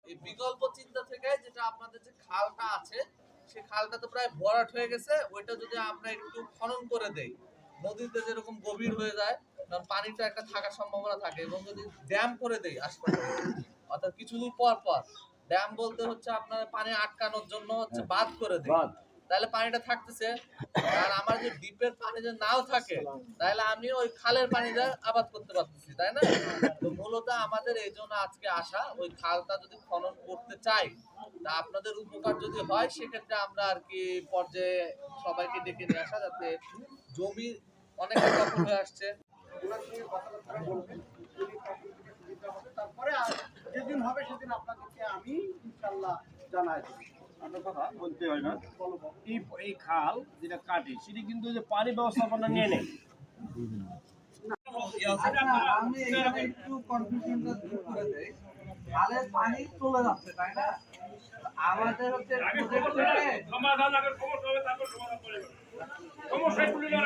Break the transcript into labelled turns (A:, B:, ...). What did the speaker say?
A: এই বিকল্প চিন্তা থেকে যেটা আপনাদের যে খালটা আছে সেই খালটা তো প্রায় ভরাট হয়ে গেছে, ওইটা যদি আমরা একটু খনন করে দেই, নদীতে যেরকম গভীর হয়ে যায় কারণ পানিটা একটা থাকার সম্ভাবনা থাকে, এবং যদি ড্যাম করে দেই আশপাশে, অর্থাৎ কিছু দূর পর পর ড্যাম বলতে হচ্ছে আপনার পানি আটকানোর জন্য হচ্ছে বাঁধ করে দেই, তাহলে পানিটা থাকতেছে। আর আমার যে ডিপের পানি যে নাও থাকে তাহলে আমি ওই খালের পানিটা আবাদ করতে পারতেছি, তাই না? তো মূলত আমাদের এই জন্য আজকে আসা, ওই খালটা যদি খনন করতে চাই তা আপনাদের উপকার যদি হয় সেক্ষেত্রে আমরা আর কি পর্যায়ে সবাইকে ডেকে নিয়ে আসা, যাতে জমি অনেকটা দখল হয়ে আসছে।
B: তারপরে যেদিন হবে সেদিন আপনাদেরকে আমি ইনশাল্লাহ জানাই দেব।
C: আপনার কথা বলতে হয় না, এই খাল যেটা কাটে সেটা কিন্তু যে পানি ব্যবস্থাপনা নিয়ে নেই।
A: আমি এখানে একটু কনফিউশনটা দূর করে দেই। খালের পানি চলে যাচ্ছে, তাই না? আমাদের হচ্ছে প্রজেক্ট থেকে